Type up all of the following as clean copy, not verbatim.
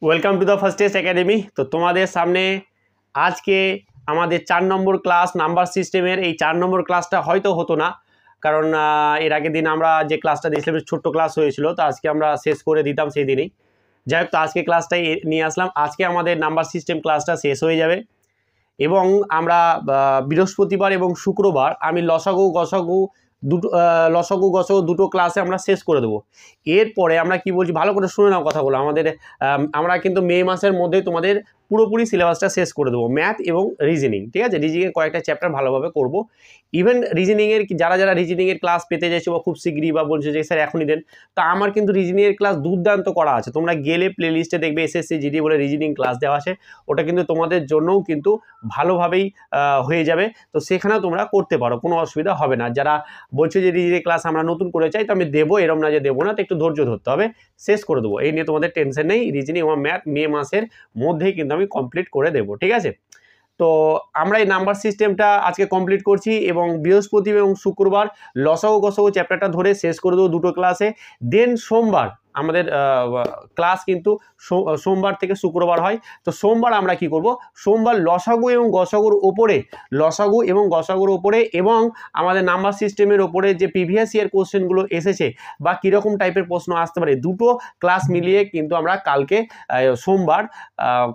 Welcome to the first test academy. তো তোমাদের সামনে আজকে আমাদের 4 নম্বর ক্লাস নাম্বার সিস্টেমের এই 4 নম্বর ক্লাসটা হয়তো হতো না, কারণ এর আগের দিন আমরা যে ক্লাসটা দিয়েছিলাম ছোট্ট ক্লাস হয়েছিল, তো আজকে আমরা শেষ করে দিতাম সেই দিনেই। যাই হোক, তো আজকে ক্লাসটাই নিয়ে আসলাম। আজকে আমাদের নাম্বার সিস্টেম ক্লাসটা শেষ হয়ে যাবে এবং আমরা বৃহস্পতিবার এবং শুক্রবার আমি লসাগু গসাগু দুটো দুটো ক্লাসে আমরা শেষ করে দেবো। এরপরে আমরা কি বলছি ভালো করে শুনে নাও কথাগুলো। আমরা কিন্তু মে মাসের মধ্যে তোমাদের পুরোপুরি সিলেবাসটা শেষ করে দেবো, ম্যাথ এবং রিজনিং। ঠিক আছে, রিজনিংয়ের কয়েকটা চ্যাপ্টার ভালোভাবে করব। ইভেন রিজনিংয়ের যারা রিজনিংয়ের ক্লাস পেতে চাইছো বা খুব শীঘ্রই বা বলছো যে স্যার এখনই দেন, তো আমার কিন্তু রিজনিংয়ের ক্লাস দুর্দান্ত করা আছে। তোমরা গেলে প্লে লিস্টে দেখবে এসএসসি জিডি বলে রিজনিং ক্লাস দেওয়া আছে, ওটা কিন্তু তোমাদের জন্যও কিন্তু ভালোভাবেই হয়ে যাবে। তো সেখানেও তোমরা করতে পারো, কোনো অসুবিধা হবে না। যারা বলছো যে রিজনিং ক্লাস আমরা নতুন করে চাই, তো আমি দেবো, এরম না যে দেবো না, তো একটু ধৈর্য ধরতে হবে, শেষ করে দেবো। এই নিয়ে তোমাদের টেনশন নেই, রিজনিং এবং ম্যাথ মে মাসের মধ্যেই কিন্তু আমি কমপ্লিট করে দেবো। ঠিক আছে, তো আমরা এই নাম্বার সিস্টেমটা আজকে কমপ্লিট করছি এবং বৃহস্পতিবার এবং শুক্রবার লসাগু গসাগু চ্যাপ্টারটা ধরে শেষ করে দেবো দুটো ক্লাসে। দেন সোমবার আমাদের ক্লাস কিন্তু সোমবার থেকে শুক্রবার হয়। তো সোমবার আমরা কি করব, সোমবার লসাগু এবং গসাগুর ওপরে এবং আমাদের নাম্বার সিস্টেমের ওপরে যে প্রিভিয়াস ইয়ার কোশ্চেনগুলো এসেছে বা কীরকম টাইপের প্রশ্ন আসতে পারে, দুটো ক্লাস মিলিয়ে কিন্তু আমরা কালকে সোমবার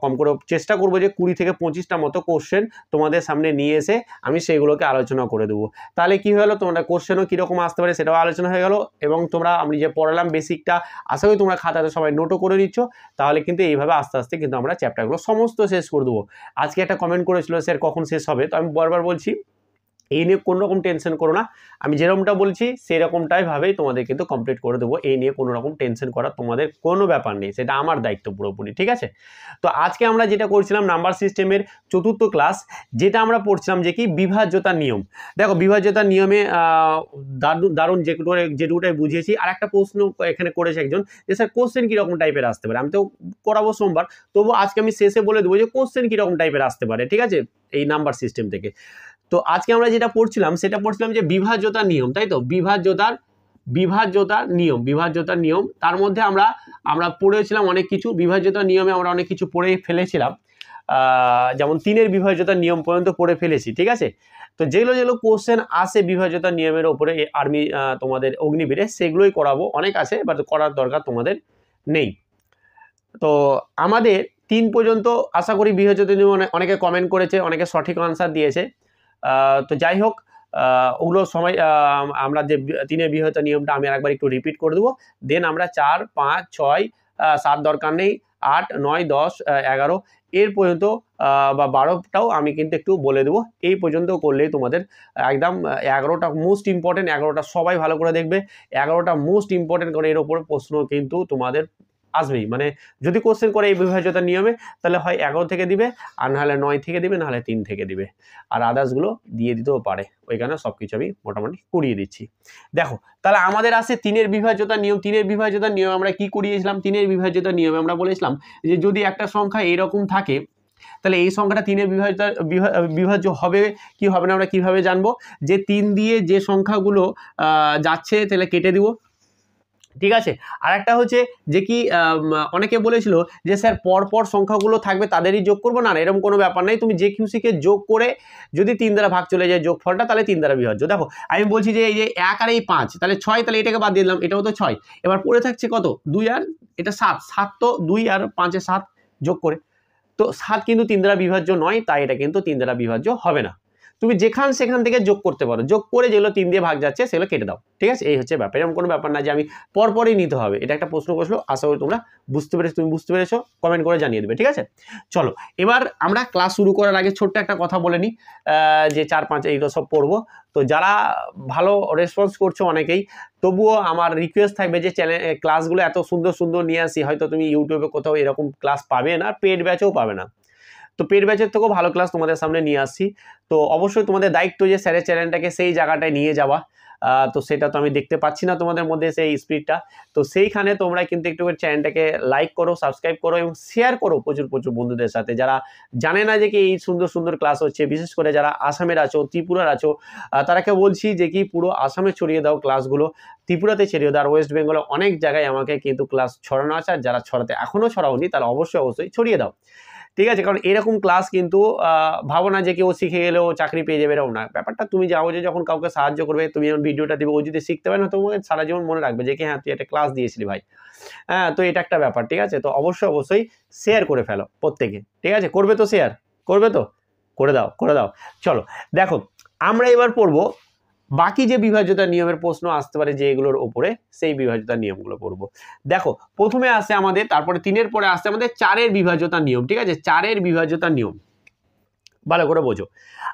কম করে চেষ্টা করবো যে 20 থেকে 25টা মতো কোশ্চেন তোমাদের সামনে নিয়ে এসে আমি সেইগুলোকে আলোচনা করে দেবো। তাহলে কি হলো, তোমরা কোশ্চেনও কীরকম আসতে পারে সেটাও আলোচনা হয়ে গেল এবং তোমরা আমি যে পড়ালাম বেসিকটা আশা করি তোমরা খাতাতে সবাই নোটও করে নিচ্ছ। তাহলে কিন্তু এইভাবে আস্তে আস্তে কিন্তু আমরা চ্যাপ্টারগুলো সমস্ত শেষ করে দেবো। আজকে একটা কমেন্ট করেছিল স্যার কখন শেষ হবে, তো আমি বারবার বলছি এই নিয়ে কোনো রকম টেনশন করো না, আমি যেরকমটা বলছি সেরকমটাই ভাবেই তোমাদের কিন্তু কমপ্লিট করে দেবো। এই নিয়ে কোনো রকম টেনশন করা তোমাদের কোনো ব্যাপার নেই, সেটা আমার দায়িত্ব পুরোপুরি। ঠিক আছে, তো আজকে আমরা যেটা করছিলাম নাম্বার সিস্টেমের চতুর্থ ক্লাস, যেটা আমরা পড়ছিলাম যে কি বিভাজ্যতার নিয়ম। দেখো বিভাজ্যতার নিয়মে দারুণ যেটুকুটাই বুঝিয়েছি। আর একটা প্রশ্ন এখানে করেছে একজন যে স্যার কোশ্চেন কীরকম টাইপের আসতে পারে, আমি তো করাবো সোমবার, তবু আজকে আমি শেষে বলে দেবো যে কোশ্চেন কীরকম টাইপের আসতে পারে। ঠিক আছে, এই নাম্বার সিস্টেম থেকে। তো আজকে আমরা যেটা পড়ছিলাম সেটা পড়ছিলাম যে বিভাজ্যতার নিয়ম, তাই তো, বিভাজ্যতার নিয়ম। তার মধ্যে আমরা পড়েছিলাম অনেক কিছু, বিভাজ্যতার নিয়মে আমরা অনেক কিছু পড়ে ফেলেছিলাম, যেমন 3-এর বিভাজ্যতার নিয়ম পর্যন্ত পড়ে ফেলেছি। ঠিক আছে, তো যেগুলো কোশ্চেন আসে বিভাজ্যতার নিয়মের ওপরে আর্মি তোমাদের অগ্নিবীরে, সেগুলোই করাবো। অনেক আছে, বাট করার দরকার তোমাদের নেই। তো আমাদের 3 পর্যন্ত আশা করি বিভাজ্যতার নিয়ম অনেকে কমেন্ট করেছে, অনেকে সঠিক আনসার দিয়েছে। তো যাই হোক, ওগুলো সময় আমরা যে 3-এর বিভাজ্যতার নিয়মটা আমি আরেকবার একটু রিপিট করে দেবো। দেন আমরা 4, 5, 6, 7 দরকার নেই, 8, 9, 10, 11 এর পর্যন্ত বা 12টাও আমি কিন্তু একটু বলে দেবো। এই পর্যন্ত করলেই তোমাদের একদম 11টা মোস্ট ইম্পর্টেন্ট, 11টা সবাই ভালো করে দেখবে। 11টা মোস্ট ইম্পর্টেন্ট করে এর ওপরে প্রশ্ন কিন্তু তোমাদের আসবেই। মানে যদি কোশ্চেন করে এই বিভাজ্যতার নিয়মে, তাহলে হয় 11 থেকে দিবে, আর নাহলে 9 থেকে দিবে, নাহলে 3 থেকে দিবে, আর আদার্সগুলো দিয়ে দিতেও পারে। ওইখানে সব কিছু আমি মোটামুটি করিয়ে দিচ্ছি। দেখো, তাহলে আমাদের আছে 3-এর বিভাজ্যতার নিয়ম। 3-এর বিভাজ্যতার নিয়ম আমরা কি করিয়েছিলাম, 3-এর বিভাজ্যতার নিয়মে আমরা বলেছিলাম যে যদি একটা সংখ্যা এরকম থাকে, তাহলে এই সংখ্যাটা 3-এর বিভাজ্য হবে কি হবে না আমরা কিভাবে জানবো, যে 3 দিয়ে যে সংখ্যাগুলো যাচ্ছে তাহলে কেটে দিব। ঠিক আছে, আর একটা হচ্ছে যে কি অনেকে বলেছিল যে স্যার পরপর সংখ্যাগুলো থাকবে তাদেরই যোগ করবো, না এরকম কোনো ব্যাপার নেই, তুমি যে কিউসিকে যোগ করে যদি 3 দ্বারা ভাগ চলে যায় যোগফলটা, তাহলে 3 দ্বারা বিভাজ্য। দেখো আমি বলছি যে এই যে 1 আর এই 5, তাহলে 6, তাহলে এটাকে বাদ দিয়ে দিলাম, এটাও তো 6, এবার পড়ে থাকছে কত 2 আর এটা 7, 7 তো 2 আর 5 7 যোগ করে, তো 7 কিন্তু 3 দ্বারা বিভাজ্য নয়, তাই এটা কিন্তু 3 দ্বারা বিভাজ্য হবে না। তুমি সেখান থেকে যোগ করতে পারো, যোগ করে যেগুলো 3 দিয়ে ভাগ যাচ্ছে সেগুলো কেটে দাও। ঠিক আছে, এই হচ্ছে ব্যাপার, এরকম কোনো ব্যাপার না যে আমি পরপরই নিতে হবে। এটা একটা প্রশ্ন করছিল, আশা করি তোমরা বুঝতে পেরেছো, তুমি বুঝতে পেরেছো কমেন্ট করে জানিয়ে দেবে। ঠিক আছে, চলো এবার আমরা ক্লাস শুরু করার আগে ছোট্ট একটা কথা বলে নিই, যে 4, 5 এইগুলো সব পড়বো। তো যারা ভালো রেসপন্স করছো অনেকেই, তবুও আমার রিকোয়েস্ট থাকবে যে ক্লাসগুলো এত সুন্দর সুন্দর নিয়ে আসি, হয়তো তুমি ইউটিউবে কোথাও এরকম ক্লাস পাবে না, পেড ব্যাচেও পাবে না। তো পেড ব্যাচের থেকেও ভালো ক্লাস তোমাদের সামনে নিয়ে আসছি। তো অবশ্যই তোমাদের দায়িত্ব যে স্যারের চ্যানেলটাকে সেই জায়গাটায় নিয়ে যাওয়া, তো সেটা তো আমি দেখতে পাচ্ছি না তোমাদের মধ্যে সেই স্পিডটা। তো সেইখানে তোমরা কিন্তু একটু চ্যানেলটাকে লাইক করো, সাবস্ক্রাইব করো এবং শেয়ার করো প্রচুর প্রচুর বন্ধুদের সাথে, যারা জানে না যে কি এই সুন্দর সুন্দর ক্লাস হচ্ছে। বিশেষ করে যারা আসামের আছো, ত্রিপুরার আছো, তারাকে বলছি যে কি পুরো আসামে ছড়িয়ে দাও ক্লাসগুলো, ত্রিপুরাতে ছড়িয়ে দাও, আর ওয়েস্ট বেঙ্গলে অনেক জায়গায় আমাকে কিন্তু ক্লাস ছড়ানো আছে, আর যারা ছড়াতে এখনও ছড়াওনি তারা অবশ্যই ছড়িয়ে দাও, ঠিক আছে? কারণ এরকম ক্লাস কিন্তু ভাবো না যে কেউ শিখে গেলেও চাকরি পেয়ে যাবে, এরকম না ব্যাপারটা। তুমি যাও যে যখন কাউকে সাহায্য করবে, তুমি যখন ভিডিওটা দেবে, ও যদি শিখতে পারে না, তোমাকে সারা জীবন মনে রাখবে যে কি হ্যাঁ তুই একটা ক্লাস দিয়েছিলি ভাই। হ্যাঁ, তো এটা একটা ব্যাপার, ঠিক আছে? তো অবশ্যই শেয়ার করে ফেলো প্রত্যেকে, ঠিক আছে? করবে তো, শেয়ার করবে তো, করে দাও। চলো দেখো, আমরা এবার পড়বো বাকি যে বিভাজ্যতার নিয়মের প্রশ্ন আসতে পারে যে এগুলোর উপরে, সেই বিভাজ্যতার নিয়মগুলো পড়বো। দেখো, প্রথমে আসে আমাদের, তারপরে 3-এর পরে আসছে আমাদের 4-এর বিভাজ্যতার নিয়ম, ঠিক আছে? 4-এর বিভাজ্যতার নিয়ম ভালো করে বোঝো।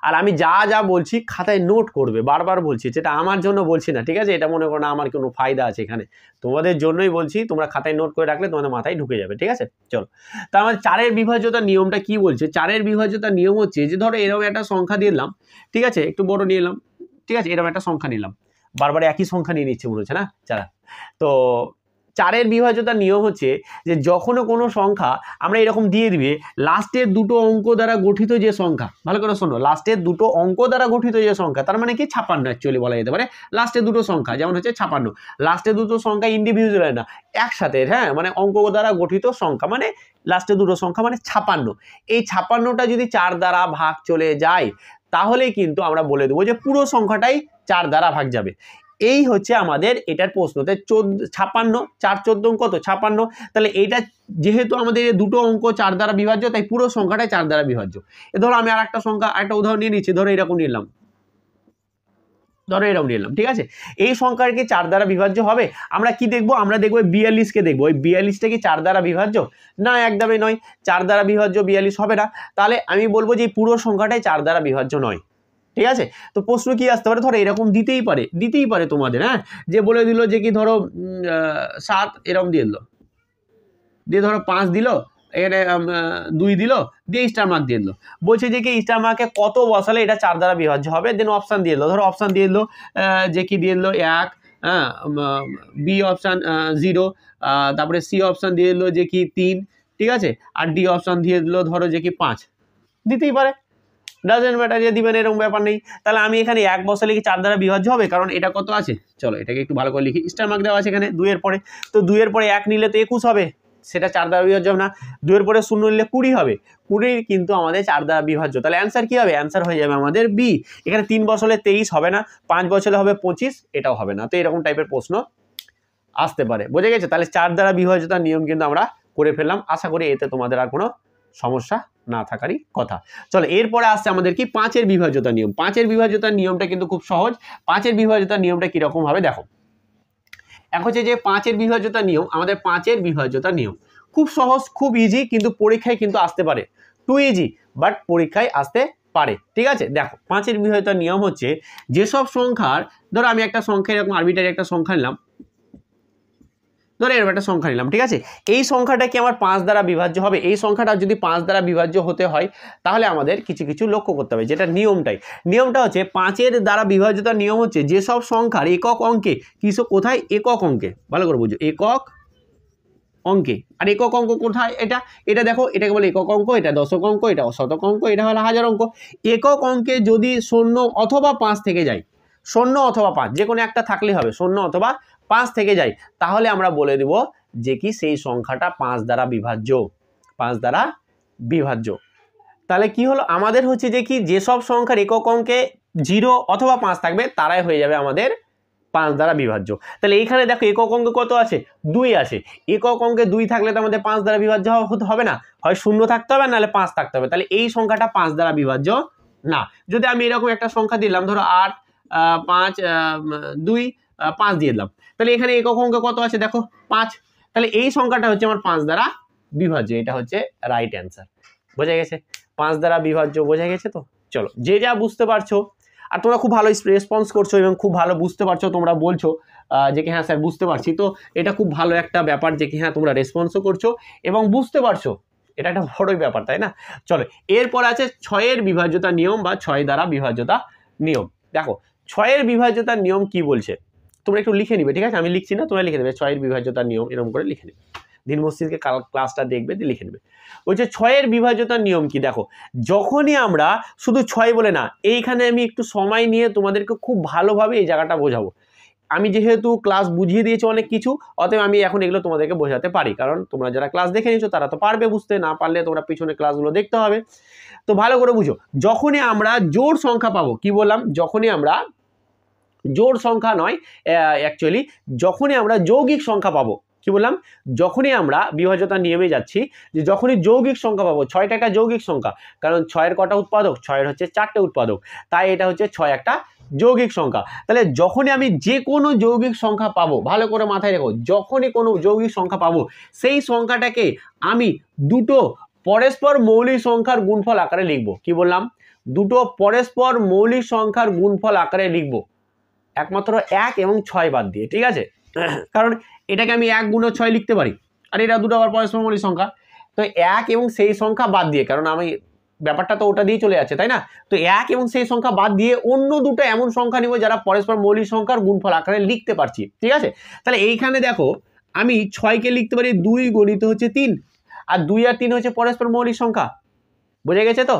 আর আমি যা বলছি খাতায় নোট করবে, বারবার বলছি, যেটা আমার জন্য বলছি না, ঠিক আছে? এটা মনে করো না আমার কোনো ফায়দা আছে এখানে, তোমাদের জন্যই বলছি। তোমরা খাতায় নোট করে রাখলে তোমাদের মাথায় ঢুকে যাবে, ঠিক আছে? চলো, তা আমার 4-এর বিভাজ্যতার নিয়মটা কি বলছে? 4-এর বিভাজ্যতার নিয়ম হচ্ছে যে ধরো এরকম একটা সংখ্যা দিলাম, ঠিক আছে? একটু বড় নিয়ে এলাম, ঠিক আছে? এরকম একটা সংখ্যা নিলাম, বারবার একই সংখ্যা নিয়ে নিচ্ছে মনে হচ্ছে না যারা। তো 4-এর বিভাজ্যতার নিয়ম হচ্ছে যে যখনও কোনো সংখ্যা আমরা এরকম দিয়ে দিবে, লাস্টের দুটো অঙ্ক দ্বারা গঠিত যে সংখ্যা, ভালো করে শোনো, লাস্টের দুটো অঙ্ক দ্বারা গঠিত যে সংখ্যা, তার মানে কি 56 অ্যাকচুয়ালি বলা যেতে পারে। লাস্টের দুটো সংখ্যা যেমন হচ্ছে 56, লাস্টের দুটো সংখ্যা ইন্ডিভিজুয়াল না, একসাথে, হ্যাঁ, মানে অঙ্ক দ্বারা গঠিত সংখ্যা, মানে লাস্টের দুটো সংখ্যা মানে 56। এই 56টা যদি 4 দ্বারা ভাগ চলে যায়, তাহলে কিন্তু আমরা বলে দেবো যে পুরো সংখ্যাটাই 4 দ্বারা ভাগ যাবে। এই হচ্ছে আমাদের এটার প্রশ্নতে 56, 4 14 কত 56। তাহলে এইটা যেহেতু আমাদের দুটো অঙ্ক 4 দ্বারা বিভাজ্য, তাই পুরো সংখ্যাটাই 4 দ্বারা বিভাজ্য। ধরো আমি আর একটা সংখ্যা, একটা উদাহরণ নিয়ে নিচ্ছি, ধরো এরকম নিলাম, ঠিক আছে? এই সংখ্যার কি 4 দ্বারা বিভাজ্য হবে? আমরা কি দেখবো? আমরা দেখবো 42কে দেখবো। ওই 42টা কি 4 দ্বারা বিভাজ্য? না, একদমই নয়, 4 দ্বারা বিভাজ্য 42 হবে না। তাহলে আমি বলবো যে পুরো সংখ্যাটাই 4 দ্বারা বিভাজ্য নয়, ঠিক আছে? তো প্রশ্ন কি আসতে পারে? ধরো এরকম দিতেই পারে তোমাদের, হ্যাঁ, যে বলে দিল যে কি ধরো 7 এরকম দিয়ে দিল, দিয়ে ধরো 5 দিল, এখানে 2 দিল, দিয়ে স্টার মার্ক দিয়ে দিল, বলছে যে কি স্টার মার্কে কত বসালে এটা 4 দ্বারা বিভাজ্য হবে। দেন অপশান দিয়ে দিল, ধরো অপশান দিয়ে দিল যে কি দিয়ে দিল 1, হ্যাঁ, বি অপশান 0, তারপরে সি অপশান দিয়ে দিল যে কি 3, ঠিক আছে? আর ডি অপশান দিয়ে দিল ধরো যে কি 5, দিতেই পারে, ডাজেন্ট ম্যাটার, যে দিবেন এরকম ব্যাপার নেই। তাহলে আমি এখানে 1 বসালে কি 4 দ্বারা বিভাজ্য হবে? কারণ এটা কত আছে, চলো এটাকে একটু ভালো করে লিখি, স্টার মার্ক দেওয়া আছে এখানে 2 এর পরে, তো 2 এর পরে 1 নিলে তো 21 হবে, সেটা 4 দ্বারা বিভাজ্য হবে না। 2 এর পরে 0 নিলে 20 হবে, 20 কিন্তু আমাদের 4 দ্বারা বিভাজ্য। তাহলে অ্যান্সার কি হবে? অ্যান্সার হয়ে যাবে আমাদের বি। এখানে 3 বসালে 23 হবে না, 5 বসালে হবে 25, এটাও হবে না। তো এরকম টাইপের প্রশ্ন আসতে পারে, বোঝা গেছে? তাহলে 4 দ্বারা বিভাজ্যতার নিয়ম কিন্তু আমরা করে ফেললাম। আশা করি এতে তোমাদের আর কোনো সমস্যা না থাকারই কথা। চলো, এরপরে আসছে আমাদের কি 5-এর বিভাজ্যতার নিয়ম। 5-এর বিভাজ্যতার নিয়মটা কিন্তু খুব সহজ। 5-এর বিভাজ্যতার নিয়মটা কিরকম হবে দেখো। এক হচ্ছে যে 5-এর বিভাজ্যতার নিয়ম, আমাদের 5-এর বিভাজ্যতার নিয়ম খুব সহজ, খুব ইজি, কিন্তু পরীক্ষায় কিন্তু আসতে পারে। টু ইজি, বাট পরীক্ষায় আসতে পারে, ঠিক আছে? দেখো, 5-এর বিভাজ্যতার নিয়ম হচ্ছে যেসব সংখ্যার, ধরো আমি একটা সংখ্যা এরকম আরবিটারি একটা সংখ্যা নিলাম, ধরো এরকম একটা সংখ্যা নিলাম, ঠিক আছে? এই সংখ্যাটা কি আমার 5 দ্বারা বিভাজ্য হবে? এই সংখ্যাটা যদি 5 দ্বারা বিভাজ্য হতে হয়, তাহলে আমাদের কিছু লক্ষ্য করতে হবে, যেটা নিয়মটা হচ্ছে 5-এর দ্বারা বিভাজ্যতার নিয়ম হচ্ছে যেসব সংখ্যার একক অঙ্কে, কোথায় একক অঙ্কে, ভালো করে বুঝো, একক অঙ্কে। আর একক অঙ্ক কোথায়? এটা দেখো, এটাকে বলে একক অঙ্ক, এটা দশক অঙ্ক, এটা শতক অঙ্ক, এটা হলো হাজার অঙ্ক। একক অঙ্কে যদি 0 অথবা 5 থেকে যায়, 0 অথবা 5 যে কোনো একটা থাকলেই হবে, 0 অথবা 5 থেকে যায়, তাহলে আমরা বলে দেব যে কি সেই সংখ্যাটা 5 দ্বারা বিভাজ্য, 5 দ্বারা বিভাজ্য। তাহলে কি হলো আমাদের হচ্ছে যে কি যেসব সংখ্যার একক অঙ্কে 0 অথবা 5 থাকবে, তারাই হয়ে যাবে আমাদের 5 দ্বারা বিভাজ্য। তাহলে এইখানে দেখো একক অঙ্কে কত আছে? 2 আছে। একক অঙ্কে 2 থাকলে তো আমাদের 5 দ্বারা বিভাজ্য হবে না, হয় 0 থাকতে হবে, নাহলে 5 থাকতে হবে। তাহলে এই সংখ্যাটা 5 দ্বারা বিভাজ্য না। যদি আমি এরকম একটা সংখ্যা দিলাম, ধরো 8, 5, 2, 5 দিয়ে দিলাম, তাহলে এখানে একক অঙ্কে কত আছে দেখো 5, তাহলে এই সংখ্যাটা হচ্ছে আমার 5 দ্বারা বিভাজ্য। এটা হচ্ছে রাইট অ্যান্সার, বোঝা গেছে? 5 দ্বারা বিভাজ্য বোঝা গেছে তো? চলো, যে যা বুঝতে পারছো, আর তোমরা খুব ভালো রেসপন্স করছো এবং খুব ভালো বুঝতে পারছো, তোমরা বলছো যে কি হ্যাঁ স্যার বুঝতে পারছি, তো এটা খুব ভালো একটা ব্যাপার যে কি হ্যাঁ তোমরা রেসপন্সও করছো এবং বুঝতে পারছো, এটা একটা বড়ই ব্যাপার, তাই না? চলো, এরপর আছে 6-এর বিভাজ্যতা নিয়ম বা 6 দ্বারা বিভাজ্যতা নিয়ম। দেখো, ছয়ের বিভাজ্যতার নিয়ম কি বলছে তোমরা একটু লিখে নিবে, ঠিক আছে? আমি লিখছি না, তোমরা লিখে নেবে ছয়ের বিভাজ্যতার নিয়ম, এরকম করে লিখে নেবে। দিন মসজিদকে ক্লাসটা দেখবে, লিখে নেবে। বলছে ছয়ের বিভাজ্যতার নিয়ম কি? দেখো, যখনই আমরা শুধু ছয় বলে না, এইখানে আমি একটু সময় নিয়ে তোমাদেরকে খুব ভালোভাবে এই জায়গাটা বোঝাবো। আমি যেহেতু ক্লাস বুঝিয়ে দিয়েছি অনেক কিছু, অতএব আমি এখন এগুলো তোমাদেরকে বোঝাতে পারি, কারণ তোমরা যারা ক্লাস দেখে নিয়েছো তারা তো পারবে বুঝতে, না পারলে তোমরা পিছনে ক্লাসগুলো দেখতে হবে। তো ভালো করে বুঝো, যখনই আমরা জোড় সংখ্যা পাবো, কি বললাম? যখনই আমরা জোড় সংখ্যা নয়, অ্যাকচুয়ালি যখনই আমরা যৌগিক সংখ্যা পাবো, কি বললাম? যখনই আমরা বিভাজ্যতার নিয়মে যাচ্ছি, যে যখনই যৌগিক সংখ্যা পাবো, ছয়টা একটা যৌগিক সংখ্যা, কারণ ছয়ের কটা উৎপাদক? ছয়ের হচ্ছে 4টে উৎপাদক, তাই এটা হচ্ছে ছয় একটা যৌগিক সংখ্যা। তাহলে যখনই আমি যে কোনো যৌগিক সংখ্যা পাবো, ভালো করে মাথায় রেখো, যখনই কোনো যৌগিক সংখ্যা পাবো, সেই সংখ্যাটাকে আমি দুটো পরস্পর মৌলিক সংখ্যার গুণফল আকারে লিখবো। কি বললাম? দুটো পরস্পর মৌলিক সংখ্যার গুণফল আকারে লিখবো, একমাত্র 1 এবং 6 বাদ দিয়ে, ঠিক আছে? কারণ এটাকে আমি 1 গুণ 6 লিখতে পারি, আর এটা দুটো আবার পরস্পর মৌলিক সংখ্যা, তো 1 এবং সেই সংখ্যা বাদ দিয়ে, কারণ আমি ব্যাপারটা তো ওটা দিয়ে চলে যাচ্ছে, তাই না? তো 1 এবং সেই সংখ্যা বাদ দিয়ে অন্য দুটো এমন সংখ্যা নিব যারা পরস্পর মৌলিক সংখ্যার গুণফল আকারে লিখতে পারছি, ঠিক আছে? তাহলে এইখানে দেখো, আমি 6কে লিখতে পারি 2 গণিত হচ্ছে 3, আর 2 আর 3 হচ্ছে পরস্পর মৌলিক সংখ্যা। বুঝে গেছে তো?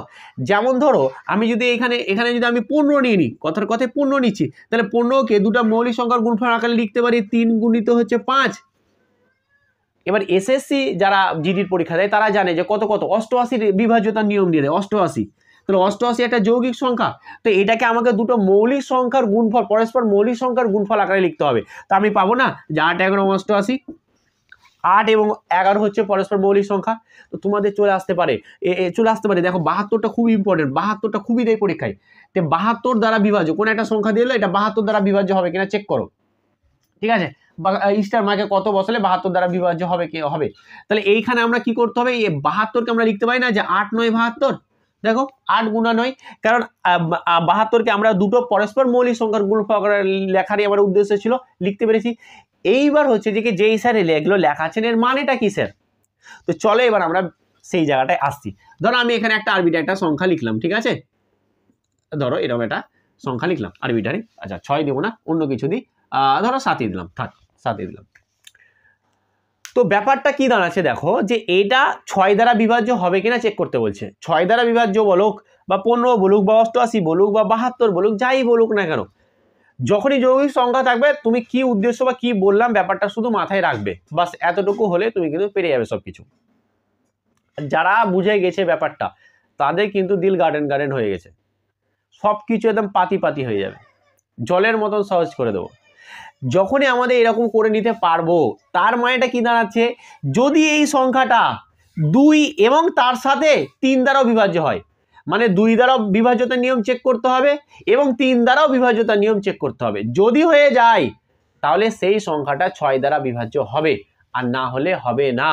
যেমন ধরো আমি যদি এখানে যদি আমি 15 নিয়ে নিই, কথার কথায় 15 নিচ্ছি, তাহলে 15কে দুটো মৌলিক সংখ্যার গুণফল আকারে লিখতে পারি 3 গুণিত হচ্ছে 5। এবার এসএসসি যারা জিডির পরীক্ষা দেয় তারা জানে যে কত 88 বিভাজ্যতার নিয়ম দিয়ে দেয়, 88। তাহলে 88 একটা যৌগিক সংখ্যা, তো এটাকে আমাকে দুটো মৌলিক সংখ্যার গুণফল, পরস্পর মৌলিক সংখ্যার গুণফল আকারে লিখতে হবে। তা আমি পাবো না যে 8 11 88, 8 এবং 11 হচ্ছে পরস্পর মৌলিক সংখ্যা। তো তোমাদের চলে আসতে পারে, দেখো 72টা খুব ইম্পর্টেন্ট, 72টা খুবই দেয় পরীক্ষায়। তো 72 দ্বারা বিভাজ্য কোন একটা সংখ্যা দিলে এটা 72 দ্বারা বিভাজ্য হবে কিনা চেক করো, ঠিক আছে? স্টার মার্কে কত বসালে 72 দ্বারা বিভাজ্য হবে কি হবে। তাহলে এইখানে আমরা কি করতে হবে, এই 72কে আমরা লিখতে পারি না যে 8 9 72, দেখো 8 গুণা 9, কারণ 72কে আমরা দুটো পরস্পর মৌলিক সংখ্যার গুণফল লেখারই আমার উদ্দেশ্য ছিল, লিখতে পেরেছি। এইবার হচ্ছে যে যেই স্যার এগুলো লেখাচ্ছেন এর মানেটা কি স্যার? তো চলো এবার আমরা সেই জায়গাটায় আসছি। ধরো আমি এখানে একটা আরবিটারি একটা সংখ্যা লিখলাম, ঠিক আছে? ধরো এরকম একটা সংখ্যা লিখলাম আরবিটারি, আচ্ছা 6 দেবো না, অন্য কিছু দিই, ধরো 7 দিলাম, থাক 7 দিলাম। তো ব্যাপারটা কি দাঁড়াচ্ছে দেখো, যে এটা 6 দ্বারা বিভাজ্য হবে কিনা চেক করতে বলছে। 6 দ্বারা বিভাজ্য বলুক বা 15 বলুক বা 88 বলুক বা 72 বলুক, যাই বলুক না কেন, যখনই যৌগিক সংখ্যা থাকবে তুমি কি উদ্দেশ্য বা কি বললাম ব্যাপারটা শুধু মাথায় রাখবে, বাস এতটুকু হলে তুমি কিন্তু পেরে যাবে সবকিছু। যারা বুঝে গেছে ব্যাপারটা তাদের কিন্তু দিল গার্ডেন হয়ে গেছে, সবকিছু একদম পাতি পাতি হয়ে যাবে, জলের মতন সহজ করে দেবো। যখনই আমাদের এরকম করে নিতে পারবো, তার মানেটা কি দাঁড়াচ্ছে, যদি এই সংখ্যাটা 2 এবং তার সাথে 3 দ্বারাও বিভাজ্য হয়, মানে 2 দ্বারাও বিভাজ্যতার নিয়ম চেক করতে হবে এবং 3 দ্বারাও বিভাজ্যতার নিয়ম চেক করতে হবে। যদি হয়ে যায় তাহলে সেই সংখ্যাটা 6 দ্বারা বিভাজ্য হবে, আর না হলে হবে না।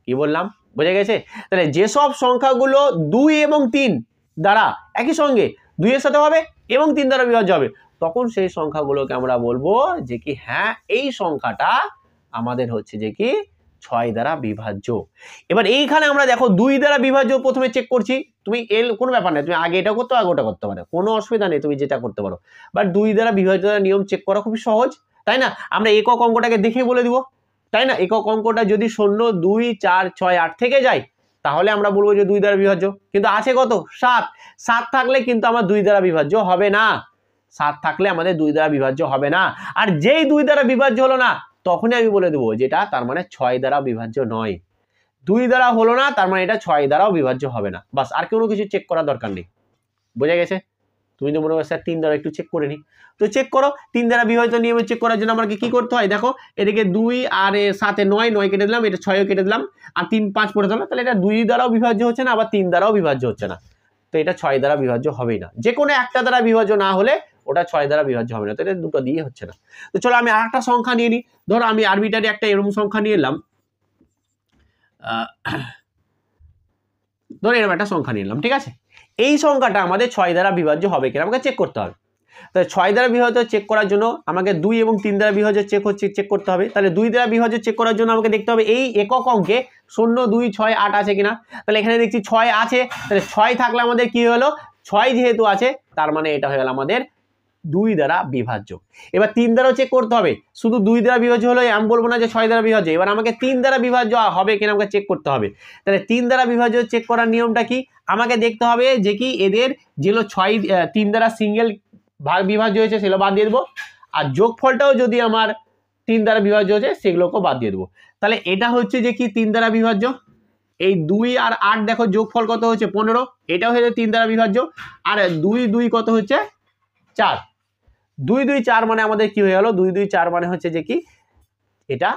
কি বললাম, বুঝে গেছে? তাহলে যেসব সংখ্যাগুলো 2 এবং 3 দ্বারা একই সঙ্গে 2 এর সাথে হবে এবং 3 দ্বারা বিভাজ্য হবে, তখন সেই সংখ্যাগুলোকে আমরা বলবো যে কি হ্যাঁ এই সংখ্যাটা আমাদের হচ্ছে যে কি 6 দ্বারা বিভাজ্য। এবার এইখানে আমরা দেখো 2 দ্বারা বিভাজ্য প্রথমে চেক করছি, তুমি কোনো ব্যাপার নেই, তুমি আগে এটা করতে আগে ওটা করতে পারো, কোনো অসুবিধা নেই, তুমি যেটা করতে পারো। বাট 2 দ্বারা বিভাজ্যতার নিয়ম চেক করা খুবই সহজ, তাই না? আমরা একক অঙ্কটাকে দেখে বলে দিব, তাই না? একক অঙ্কটা যদি 0 2 4 6 8 থেকে যায় তাহলে আমরা বলবো যে 2 দ্বারা বিভাজ্য, কিন্তু আছে কত 7 থাকলে কিন্তু আমার 2 দ্বারা বিভাজ্য হবে না, 7 থাকলে আমাদের 2 দ্বারা বিভাজ্য হবে না। আর যেই 2 দ্বারা বিভাজ্য হলো না তখনই আমি বলে দেবো যেটা তার মানে 6 দ্বারা বিভাজ্য নয়। 2 দ্বারা হলো না তার মানে এটা 6 দ্বারাও বিভাজ্য হবে না, বাস আর কোনো কিছু চেক করার দরকার নেই। বুঝে গেছে? তুমি তো মনে করো স্যার 3 দ্বারা একটু চেক করে নি, তো চেক করো। 3 দ্বারা বিভাজিত নিয়মে চেক করার জন্য আমাকে কি করতে হয় দেখো, এদিকে 2 আর 7 9 কেটে দিলাম, এটা 6 কেটে দিলাম, আর 3 5 পড়ে দিলাম, তাহলে এটা 2 দ্বারাও বিভাজ্য হচ্ছে না, আবার 3 দ্বারাও বিভাজ্য হচ্ছে না, তো এটা 6 দ্বারা বিভাজ্য হবেই না। যে কোনো একটা দ্বারা বিভাজ্য না হলে ওটা 6 দ্বারা বিভাজ্য হবে না, তো এটা দুটো দিয়ে হচ্ছে না। তো চলো আমি আরেকটা সংখ্যা নিয়ে নিই, ধরো আমি আরবিটারি একটা এরকম সংখ্যা নিয়ে এলাম, ধরো এরকম একটা সংখ্যা নিয়ে এলাম, ঠিক আছে? এই সংখ্যাটা আমাদের 6 দ্বারা বিভাজ্য হবে কিনা আমাকে চেক করতে হবে। তাহলে 6 দ্বারা বিভাজ্য চেক করার জন্য আমাকে 2 এবং 3 দ্বারা বিভাজ্য চেক করতে হবে। তাহলে 2 দ্বারা বিভাজ্য চেক করার জন্য আমাকে দেখতে হবে এই একক অঙ্কে 0 2 6 8 আছে কিনা। তাহলে এখানে দেখছি 6 আছে, তাহলে 6 থাকলে আমাদের কি হলো, 6 যেহেতু আছে তার মানে এটা হয়ে গেল আমাদের 2 দ্বারা বিভাজ্য। এবার 3 দ্বারাও চেক করতে হবে, শুধু 2 দ্বারা বিভাজ্য হলে আমি বলবো না যে 6 দ্বারা বিভাজ্য, এবার আমাকে 3 দ্বারা বিভাজ্য হবে কিনা আমাকে চেক করতে হবে। তাহলে 3 দ্বারা বিভাজ্য চেক করার নিয়মটা কি, আমাকে দেখতে হবে যে কি এদের যেগুলো 3 দ্বারা সিঙ্গেল ভাগ বিভাজ্য হয়েছে সেগুলো বাদ দিয়ে দেবো, আর যোগফলটাও যদি আমার 3 দ্বারা বিভাজ্য হয়েছে সেগুলোকেও বাদ দিয়ে দেবো। তাহলে এটা হচ্ছে যে কি 3 দ্বারা বিভাজ্য। এই 2 আর 8 দেখো যোগফল কত হচ্ছে 15, এটাও হচ্ছে 3 দ্বারা বিভাজ্য। আর 2 2 কত হচ্ছে 4, 2 2 4 মানে আমাদের কি হয়ে গেল, 2 2 4 মানে হচ্ছে যে কি এটা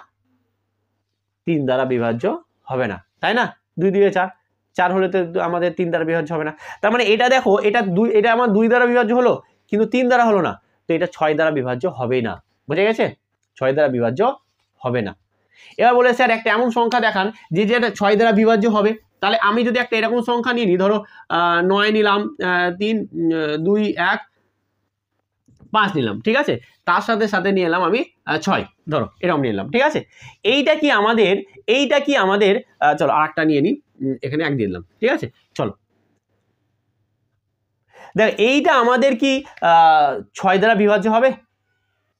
3 দ্বারা বিভাজ্য হবে না, তাই না? 2 2 4, 4 হলে তো আমাদের 3 দ্বারা বিভাজ্য হবে না। তার মানে এটা দেখো এটা আমার 2 দ্বারা বিভাজ্য হলো কিন্তু 3 দ্বারা হলো না, তো এটা 6 দ্বারা বিভাজ্য হবেই না। বুঝে গেছে? 6 দ্বারা বিভাজ্য হবে না। এবার বলে স্যার একটা এমন সংখ্যা দেখান যে যেটা 6 দ্বারা বিভাজ্য হবে। তাহলে আমি যদি একটা এরকম সংখ্যা নিয়ে নিই, ধরো 9 নিলাম, 3 2 1 5 নিলাম, ঠিক আছে, তার সাথে সাথে নিয়ে এলাম আমি 6, ধরো এরকম নিয়ে এলাম, ঠিক আছে। এইটা কি আমাদের চলো আরেকটা নিয়ে নিই, এখানে 1 দিয়ে দিলাম, ঠিক আছে। চলো দেখ এইটা আমাদের কি 6 দ্বারা বিভাজ্য হবে?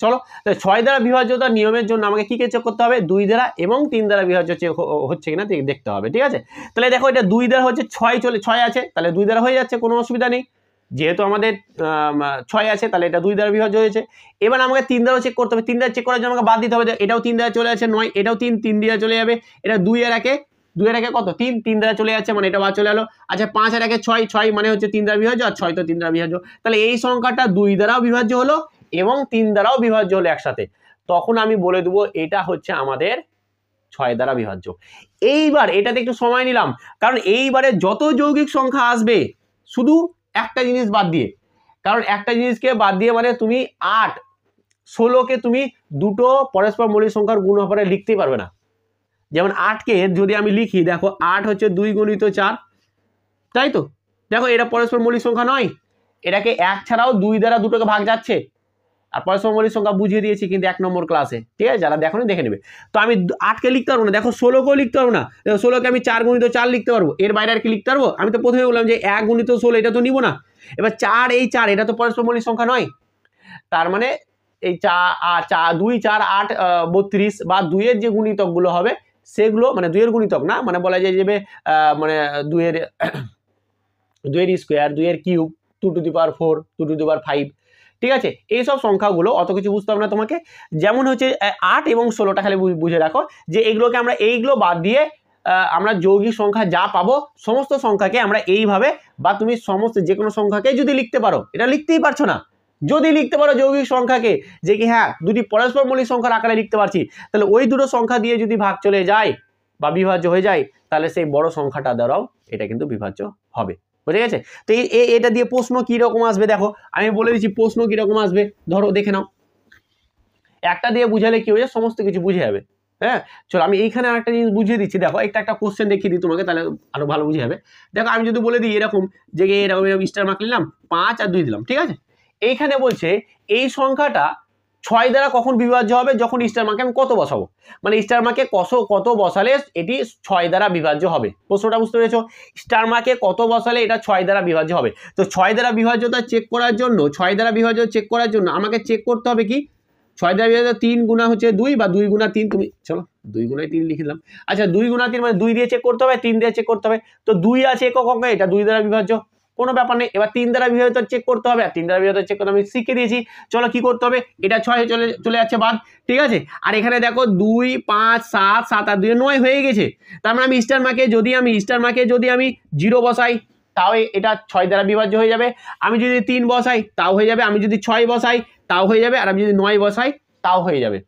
চলো 6 দ্বারা বিভাজ্যতার নিয়মের জন্য আমাকে কি চেক করতে হবে, 2 দ্বারা এবং 3 দ্বারা বিভাজ্য হচ্ছে কিনা দেখতে হবে, ঠিক আছে। তাহলে দেখো এটা 2 দ্বারা হচ্ছে 6 আছে, তাহলে 2 দ্বারা হয়ে যাচ্ছে, কোনো অসুবিধা নেই, যেহেতু আমাদের 6 আছে তাহলে এটা 2 দ্বারা বিভাজ্য হয়েছে। এবার আমাকে 3 দ্বারা চেক করতে হবে, 3 দ্বারা চেক করার জন্য আমাকে বাদ দিতে হবে, এটাও 3 দ্বারা চলে যাচ্ছে 9, এটাও 3 দ্বারা চলে যাবে, এটা 2 এর একে কত 3 দ্বারা চলে যাচ্ছে, মানে এটা বাদ চলে গেলো। আচ্ছা 5 আর একে 6 মানে হচ্ছে 3 দ্বারা বিভাজ্য, আর 6 তো 3 দ্বারা বিভাজ্য। তাহলে এই সংখ্যাটা 2 দ্বারাও বিভাজ্য হলো এবং 3 দ্বারাও বিভাজ্য হলো একসাথে, তখন আমি বলে দেবো এটা হচ্ছে আমাদের 6 দ্বারা বিভাজ্য। এইবার এটাতে একটু সময় নিলাম, কারণ এইবারে যত যৌগিক সংখ্যা আসবে শুধু একটা জিনিস বাদ দিয়ে, কারণ একটা জিনিসকে বাদ দিয়ে মানে তুমি 8 16কে তুমি দুটো পরস্পর মৌলিক সংখ্যার গুণফলে লিখতেই পারবে না। যেমন 8কে যদি আমি লিখি, দেখো 8 হচ্ছে 2 গুণিত 4, তাই তো, দেখো এটা পরস্পর মৌলিক সংখ্যা নয়, এটাকে 1 ছাড়াও 2 দ্বারা দুটোকে ভাগ যাচ্ছে। আর পরস্পর মৌলিক সংখ্যা বুঝিয়ে দিয়েছি কিন্তু 1 নম্বর ক্লাসে, ঠিক আছে, যারা দেখো দেখে নেবে। তো আমি 8কে লিখতে পারবো না, দেখো 16কেও লিখতে পারবো না, 16কে আমি 4 গুণিত 4 লিখতে পারবো, এর বাইরে আর কি লিখতে পারবো? আমি তো প্রথমে বললাম যে 1 গুণিত 16 এটা তো নিব না। এবার 4 এই 4 এটা তো পরস্পর মৌলিক সংখ্যা নয়, তার মানে এই 2 4 8 32 বা 2 এর যে গুণিতকগুলো হবে সেগুলো, মানে 2 এর গুণিতক না, মানে বলা যায় যে মানে 2 এর স্কোয়ার, 2 এর cube, 2 to the power 4, 2 to the power 5, ঠিক আছে। এইসব সংখ্যাগুলো অত কিছু বুঝতে হবে না তোমাকে, যেমন হচ্ছে 8 এবং 16টা খালি বুঝে রাখো যে এইগুলোকে আমরা এইগুলো বাদ দিয়ে আমরা যৌগিক সংখ্যা যা পাবো সমস্ত সংখ্যাকে আমরা এইভাবে, বা তুমি সমস্ত যে কোনো সংখ্যাকে যদি লিখতে পারো, এটা লিখতেই পারছো না, যদি লিখতে পারো যৌগিক সংখ্যাকে যে কি হ্যাঁ দুটি পরস্পর মৌলিক সংখ্যার আকারে লিখতে পারছি, তাহলে ওই দুটো সংখ্যা দিয়ে যদি ভাগ চলে যায় বা বিভাজ্য হয়ে যায়, তাহলে সেই বড় সংখ্যাটা দ্বারাও এটা কিন্তু বিভাজ্য হবে। বুঝে গেছে? তো এটা দিয়ে প্রশ্ন কি রকম আসবে দেখো, আমি বলে দিচ্ছি প্রশ্ন কি রকম আসবে, ধরো দেখে নাও, একটা দিয়ে বুঝালে কি হয়ে সমস্ত কিছু বুঝে যাবে। হ্যাঁ চলো আমি এইখানে আরেকটা জিনিস বুঝিয়ে দিচ্ছি, দেখো একটা কোশ্চেন দেখিয়ে দিই তোমাকে, তাহলে আরো ভালো বুঝে যাবে। দেখো আমি যদি বলে দিই এরকম যে এরকম স্টার মার্ক নিলাম, 5 আর 2 দিলাম, ঠিক আছে। এইখানে বলছে এই সংখ্যাটা 6 দ্বারা কখন বিভাজ্য হবে, যখন স্টার মার্কে আমি কত বসাবো, মানে স্টার মার্কে কত বসালে এটি 6 দ্বারা বিভাজ্য হবে। প্রশ্নটা বুঝতে পেরেছো? স্টার মার্কে কত বসালে এটা 6 দ্বারা বিভাজ্য হবে। তো 6 দ্বারা বিভাজ্যতা চেক করার জন্য, 6 দ্বারা বিভাজ্য চেক করার জন্য আমাকে চেক করতে হবে কি, 6 দ্বারা বিভাজ্য 3 গুণা হচ্ছে 2 বা 2 গুণা 3, তুমি চলো 2 গুণায় 3 লিখে দিলাম। আচ্ছা 2 গুণা 3 মানে 2 দিয়ে চেক করতে হবে, 3 দিয়ে চেক করতে হবে, তো 2 আছে একক অঙ্কে, এটা 2 দ্বারা বিভাজ্য, কোনো ব্যাপার নেই। এবার 3 দ্বারা বিভাজ্য চেক করতে হবে, আর 3 দ্বারা বিভাজ্য চেক করতে আমি শিখিয়ে দিয়েছি। চলো কি করতে হবে, এটা 6 চলে যাচ্ছে বাদ, ঠিক আছে। আর এখানে দেখো 2 5 7 7 আর 2 9 হয়ে গেছে। তার মানে আমি স্টার মার্কে যদি আমি 0 বসাই তাও এটা 6 দ্বারা বিভাজ্য হয়ে যাবে, আমি যদি 3 বসাই তাও হয়ে যাবে, আমি যদি 6 বসাই তাও হয়ে যাবে, আর আমি যদি 9 বসাই তাও হয়ে যাবে।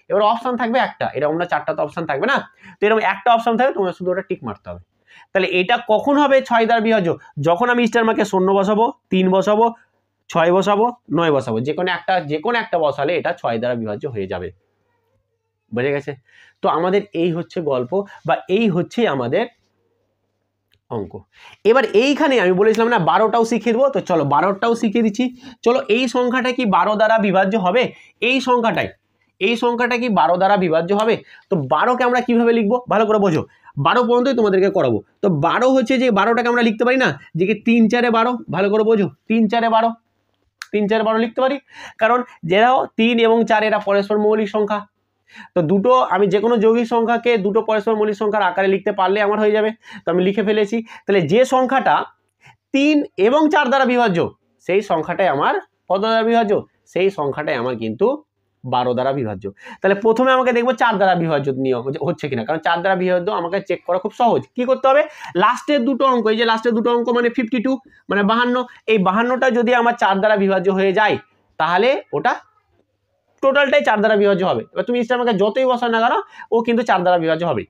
এবার অপশন থাকবে একটা, এরকম না 4টা তো অপশন থাকবে না, তো এরকম একটা অপশন থাকবে, তোমার শুধু ওটা টিক মারতে হবে। তাহলে এটা কখন হবে 6 দ্বারা বিভাজ্য, যখন আমি স্টার মার্কে 0 বসাবো, 3 বসাবো, 6 বসাবো, 9 বসাবো, যে কোনো একটা বসালে এটা 6 দ্বারা বিভাজ্য হয়ে যাবে। বুঝে গেছে? তো আমাদের এই হচ্ছে গল্প, বা এই হচ্ছে আমাদের অঙ্ক। এবার এইখানে আমি বলেছিলাম না 12টাও শিখিয়ে দেবো, তো চলো 12টাও শিখিয়ে দিচ্ছি। চলো এই সংখ্যাটা কি 12 দ্বারা বিভাজ্য হবে, এই সংখ্যাটা কি 12 দ্বারা বিভাজ্য হবে। তো 12কে আমরা কিভাবে লিখবো ভালো করে বোঝো, 12 পর্যন্তই তোমাদেরকে করাবো। তো 12 হচ্ছে যে 12টাকে আমরা লিখতে পারি না যে কি 3 4 12, ভালো করে বোঝো, 3 4 12, 3 4 12 লিখতে পারি, কারণ যেরাও 3 এবং 4 এরা পরস্পর মৌলিক সংখ্যা। তো দুটো আমি যে কোনো যৌগিক সংখ্যাকে দুটো পরস্পর মৌলিক সংখ্যার আকারে লিখতে পারলে আমার হয়ে যাবে। তো আমি লিখে ফেলেছি। তাহলে যে সংখ্যাটা 3 এবং 4 দ্বারা বিভাজ্য সেই সংখ্যাটাই আমার কত দ্বারা বিভাজ্য? সেই সংখ্যাটাই আমার কিন্তু 12 দ্বারা বিভাজ্য। তাহলে প্রথমে আমাকে দেখবো 4 দ্বারা বিভাজ্য নিয়ম হচ্ছে কিনা, কারণ 4 দ্বারা বিভাজ্য আমাকে চেক করা খুব সহজ। কি করতে হবে? লাস্টের দুটো অঙ্ক, এই যে লাস্টের দুটো অঙ্ক মানে 52 মানে 52, এই 52টা যদি আমার 4 দ্বারা বিভাজ্য হয়ে যায় তাহলে ওটা টোটালটাই 4 দ্বারা বিভাজ্য হবে। এবার তুমি ইচ্ছা আমাকে যতই বসাও না কেন ও কিন্তু 4 দ্বারা বিভাজ্য হবে,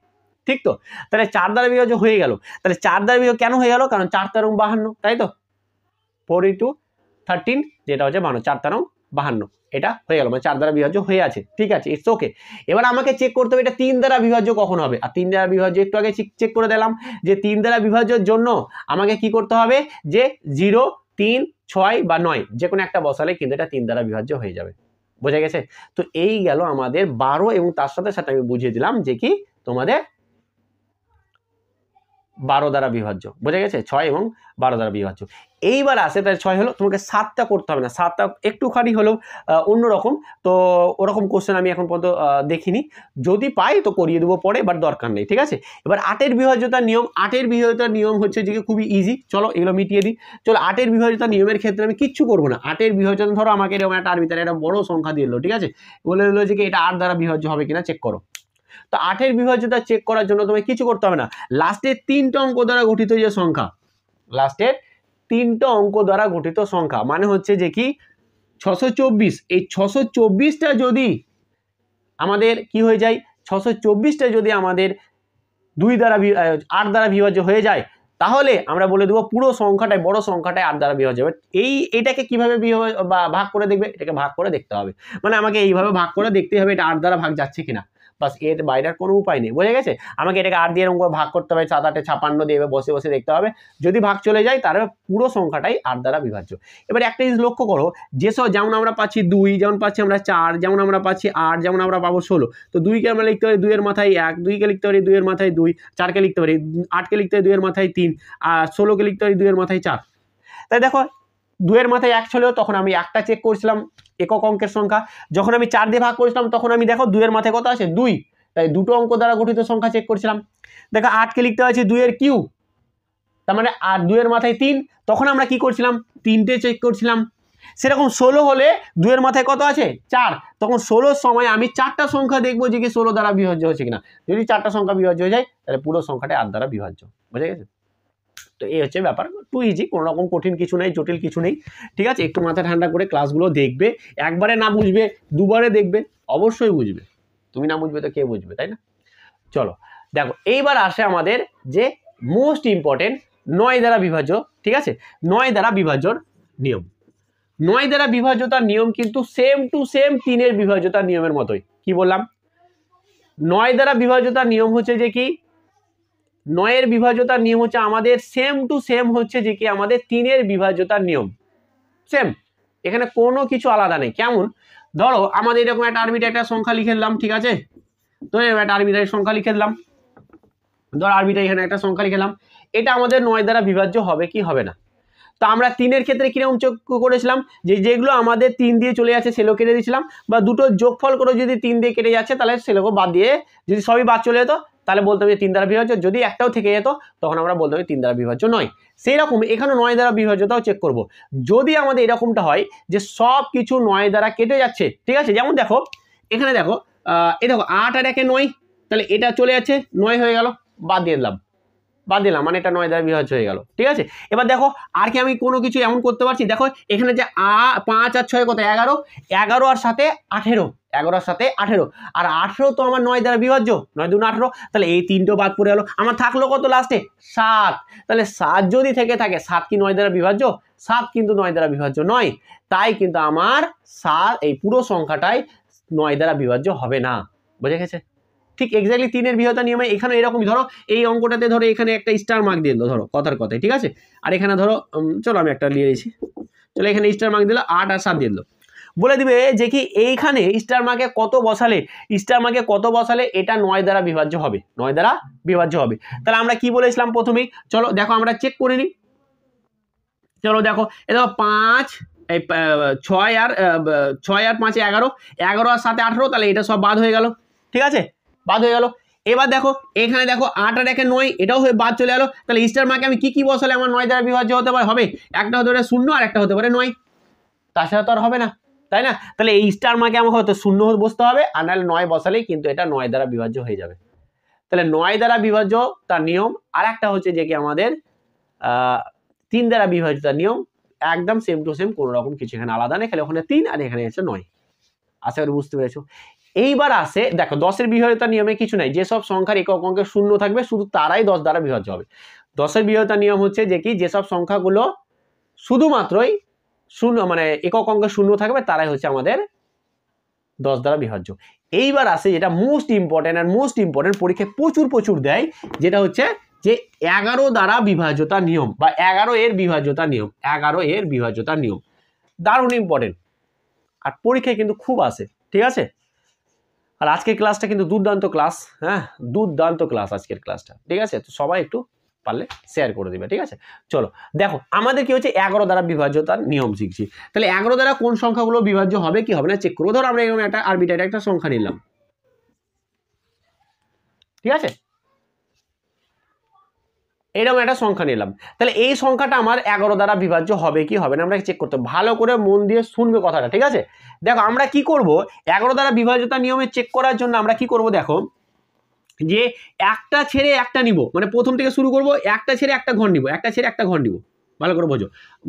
ঠিক তো? তাহলে 4 দ্বারা বিভাজ্য হয়ে গেল। তাহলে 4 দ্বারা বিভাজ্য কেন হয়ে গেল? কারণ 4 তেরো 52, তাই তো? 4 × 13 যেটা হচ্ছে 52, 4 তেরো 52, এটা হয়ে গেল, মানে 4 দ্বারা বিভাজ্য হয়ে আছে, ঠিক আছে, ইটস ওকে। এবার আমাকে চেক করতে হবে এটা 3 দ্বারা বিভাজ্য কখন হবে। আর 3 দ্বারা বিভাজ্য একটু আগে চেক করে দিলাম যে 3 দ্বারা বিভাজ্যের জন্য আমাকে কি করতে হবে, যে 0 3 6 বা 9 যে কোনো একটা বসালে কিন্তু এটা 3 দ্বারা বিভাজ্য হয়ে যাবে। বোঝা গেছে? তো এই গেল আমাদের 12 এবং তার সাথে সাথে আমি বুঝিয়ে দিলাম যে কি তোমাদের 12 দ্বারা বিভাজ্য। বোঝা গেছে? 6 এবং 12 দ্বারা বিভাজ্য। এইবার আসে তাহলে 6 হলো, তোমাকে 7টা করতে হবে না, 7টা একটুখানি হলেও অন্যরকম। তো ওরকম কোশ্চেন আমি এখন পর্যন্ত দেখিনি, যদি পাই তো করিয়ে দেবো পরে, বাট দরকার নেই, ঠিক আছে। এবার 8-এর বিভাজ্যতার নিয়ম, 8-এর বিভাজ্যতার নিয়ম হচ্ছে যে খুবই ইজি। চলো এগুলো মিটিয়ে দিই। চলো 8-এর বিভাজ্যতার নিয়মের ক্ষেত্রে আমি কিচ্ছু করবো না। 8-এর বিভাজ্যতা ধরো আমাকে এরকম একটা ভিতরে একটা বড় সংখ্যা দিয়ে দিল, ঠিক আছে, বলে দিল যে কি এটা 8 দ্বারা বিভাজ্য হবে কিনা চেক করো। তো 8-এর বিভাজ্যতা চেক করার জন্য তোমায় কিছু করতে হবে না, লাস্টের 3টা অঙ্ক দ্বারা গঠিত যে সংখ্যা, লাস্টের 3টা অঙ্ক দ্বারা গঠিত সংখ্যা মানে হচ্ছে যে কি 624, এই 624টা যদি আমাদের কি হয়ে যায়, 624টা যদি আমাদের 8 দ্বারা বিভাজ্য হয়ে যায় তাহলে আমরা বলে দেবো পুরো সংখ্যাটাই, বড় সংখ্যাটাই 8 দ্বারা বিভাজ্য হবে। এটাকে কিভাবে ভাগ করে দেখবে, এটাকে ভাগ করে দেখতে হবে, মানে আমাকে এইভাবে ভাগ করে দেখতে হবে এটা 8 দ্বারা ভাগ যাচ্ছে কিনা, বাস, এর বাইরের কোনো উপায় নেই। বোঝা গেছে? আমাকে এটাকে 8 দিয়ে এরকম করে ভাগ করতে হবে, 7 8 56 দিয়ে বসে বসে দেখতে হবে, যদি ভাগ চলে যায় তাহলে পুরো সংখ্যাটাই 8 দ্বারা বিভাজ্য। এবার একটা জিনিস লক্ষ্য করো, যেসব যেমন আমরা পাচ্ছি 2, যেমন পাচ্ছি আমরা 4, যেমন আমরা পাচ্ছি 8, যেমন আমরা পাবো 16, তো 2কে আমরা লিখতে পারি 2 এর মাথায় 1, 2কে লিখতে পারি 2 এর মাথায় 2, 4কে লিখতে পারি 8কে লিখতে পারি 2 এর মাথায় 3, আর 16কে লিখতে পারি 2 এর মাথায় 4। তাই দেখো 2 এর মাথায় 1 ছিল, তখন আমি একটা চেক করছিলাম একক অঙ্কের সংখ্যা, যখন আমি 4 দিয়ে ভাগ করেছিলাম তখন আমি দেখো 2 এর মাথায় কত আছে 2, তাই দুটো অঙ্ক দ্বারা গঠিত সংখ্যা চেক করছিলাম। দেখো 8কে লিখতে পারছি 2 এর কিউ, তার মানে 8 2 এর মাথায় 3, তখন আমরা কি করছিলাম 3টে চেক করছিলাম। সেরকম 16 হলে 2 এর মাথায় কত আছে 4, তখন 16 সময় আমি 4টা সংখ্যা দেখবো যে কি 16 দ্বারা বিভাজ্য হচ্ছে কিনা, যদি 4টা সংখ্যা বিভাজ্য হয়ে যায় তাহলে পুরো সংখ্যাটা 8 দ্বারা বিভাজ্য। বুঝে গেছে? তো এই হচ্ছে ব্যাপার, টু ইজি, কোনো রকম কঠিন কিছু নেই, জটিল কিছু নেই, ঠিক আছে। একটু মাথা ঠান্ডা করে ক্লাসগুলো দেখবে, একবারে না বুঝবে দুবারে দেখবে, অবশ্যই বুঝবে, তুমি না বুঝবে তো কে বুঝবে, তাই না? চলো দেখো এইবার আসে আমাদের যে মোস্ট ইম্পর্টেন্ট 9 দ্বারা বিভাজ্য, ঠিক আছে, 9 দ্বারা বিভাজ্যর নিয়ম। 9 দ্বারা বিভাজ্যতার নিয়ম কিন্তু সেম টু সেম 3-এর বিভাজ্যতার নিয়মের মতোই। কি বললাম? 9 দ্বারা বিভাজ্যতার নিয়ম হচ্ছে যে কি 9-এর বিভাজ্যতার নিয়ম হচ্ছে আমাদের সেম টু সেম হচ্ছে যে কি আমাদের 3-এর বিভাজ্যতার নিয়ম সেম, এখানে কোনো কিছু আলাদা নেই। কেমন? ধরো আমাদের এরকম একটা আরবিটারি একটা সংখ্যা লিখে দিলাম, ঠিক আছে, তো একটা আরবিটারি সংখ্যা লিখে দিলাম, ধর আরবিটারি এখানে একটা সংখ্যা লিখে দিলাম, এটা আমাদের 9 দ্বারা বিভাজ্য হবে কি হবে না? তো আমরা 3-এর ক্ষেত্রে কিরকম চেক করেছিলাম, যে যেগুলো আমাদের 3 দিয়ে চলে যাচ্ছে সেগুলো কেটে দিয়েছিলাম, বা দুটো যোগফল করে যদি 3 দিয়ে কেটে যাচ্ছে তাহলে সেগুলো বাদ দিয়ে, যদি সবই বাদ চলে যেত তাহলে বলতে হবে 3 দ্বারা বিভাজ্য, যদি একটাও থেকে যেত তখন আমরা বলতে হবে 3 দ্বারা বিভাজ্য নয়। সেই রকম এখানে 9 দ্বারা বিভাজ্যতাও চেক করব, যদি আমাদের এরকমটা হয় যে সব কিছু 9 দ্বারা কেটে যাচ্ছে, ঠিক আছে, যেমন দেখো এখানে দেখো এই দেখো 8 আর 1 9, তাহলে এটা চলে যাচ্ছে 9 হয়ে গেল, বাদ দিলাম মানে এটা 9 দ্বারা বিভাজ্য হয়ে গেল, ঠিক আছে। এবার দেখো আর কি আমি কোনো কিছু এমন করতে পারছি, দেখো এখানে যে 5 আর 6 কত 11, 11 আর সাথে 18, 11 আর সাথে 18, আর 18 তো আমার 9 দ্বারা বিভাজ্য, 9 2 18, তাহলে এই 3টো বাদ পড়ে গেল, আমার থাকলো কত লাস্টে 7, তাহলে 7 যদি থেকে থাকে 7 কি 9 দ্বারা বিভাজ্য? 7 কিন্তু 9 দ্বারা বিভাজ্য নয়, তাই কিন্তু আমার 7 এই পুরো সংখ্যাটাই 9 দ্বারা বিভাজ্য হবে না। বুঝে গেছে? ঠিক এক্স্যাক্টলি 3-এর বিভাজ্যতা নিয়মে এখানে এরকমই, ধরো এই অঙ্কটাতে ধরো এখানে একটা স্টার মার্ক দিয়ে দিল, ধরো কথার কথায়, ঠিক আছে, আর এখানে ধরো চলো আমি একটা নিয়ে নিয়েছি, চলো এখানে স্টার মার্ক দিল 8 আর 7 দিয়ে দিল, বলে দিবে যে কি এইখানে স্টার মার্কে কত বসালে এটা 9 দ্বারা বিভাজ্য হবে, 9 দ্বারা বিভাজ্য হবে। তাহলে আমরা কি বলেছিলাম প্রথমেই, চলো দেখো আমরা চেক করে নিই, চলো দেখো এ দেখো 5 এই 6 আর 5 11, 11 আর 7 18, তাহলে এটা সব বাদ হয়ে গেল, ঠিক আছে, বাদ হয়ে গেল। এবার দেখো এখানে দেখো 8 আর 1 9, এটাও হয়ে বাদ চলে গেলো। তাহলে স্টার মার্কে আমি কি বসালে আমার 9 দ্বারা বিভাজ্য হতে পারে? হবে একটা হতে পারে 0 আর একটা হতে পারে 9, তাছাড়া তো আর হবে না, তাই না? তাহলে এই স্টার মার্কে আমাকে হয়তো 0 বসতে হবে, আর নাহলে 9 বসালেই কিন্তু এটা 9 দ্বারা বিভাজ্য হয়ে যাবে। তাহলে 9 দ্বারা বিভাজ্য তার নিয়ম, আর একটা হচ্ছে যে কি আমাদের 3 দ্বারা বিভাজ্য তার নিয়ম, একদম সেম টু সেম, কোনো রকম কিছু এখানে আলাদা নেই, খালি ওখানে 3 আর এখানে হচ্ছে 9। আশা করি বুঝতে পেরেছো। এইবার আসে দেখো 10-এর বিভাজ্যতার নিয়মে কিছু নাই, যেসব সংখ্যার একক অঙ্কে 0 থাকবে শুধু তারাই 10 দ্বারা বিভাজ্য হবে। 10-এর বিভাজ্যতার নিয়ম হচ্ছে যে কি যেসব সংখ্যাগুলো শুধুমাত্রই 0 মানে একক অঙ্কে 0 থাকবে তারাই হচ্ছে আমাদের 10 দ্বারা বিভাজ্য। এইবার আসে যেটা মোস্ট ইম্পর্টেন্ট, আর মোস্ট ইম্পর্টেন্ট পরীক্ষায় প্রচুর দেয়, যেটা হচ্ছে যে 11 দ্বারা বিভাজ্যতার নিয়ম বা 11 এর বিভাজ্যতার নিয়ম। 11 এর বিভাজ্যতার নিয়ম দারুণ ইম্পর্টেন্ট, আর পরীক্ষায় কিন্তু খুব আসে, ঠিক আছে। আর আজকের ক্লাসটা কিন্তু দুর্দান্ত ক্লাস, হ্যাঁ দুর্দান্ত ক্লাস আজকের ক্লাসটা, ঠিক আছে। তো সবাই একটু পারলে শেয়ার করে দিবে, ঠিক আছে। চলো দেখো আমাদের কি হচ্ছে 11 দ্বারা বিভাজ্যতার নিয়ম শিখছি। তাহলে 11 দ্বারা কোন সংখ্যাগুলো বিভাজ্য হবে কি হবে না চেক করবো। ধরো আমরা এরকম একটা আরবিটারি একটা সংখ্যা নিলাম, ঠিক আছে, এরকম একটা সংখ্যা নিলাম। তাহলে এই সংখ্যাটা আমার 11 দ্বারা বিভাজ্য হবে কি হবে না আমরা চেক করতে, ভালো করে মন দিয়ে শুনবে কথাটা, ঠিক আছে। দেখো আমরা কি করব, 11 দ্বারা বিভাজ্যতার নিয়মে চেক করার জন্য আমরা কি করব, দেখো যে একটা ছেড়ে একটা নিব, মানে প্রথম থেকে শুরু করব, একটা ছেড়ে একটা ঘর নিব, একটা ছেড়ে একটা ঘর নিব, ভালো করে বোঝো।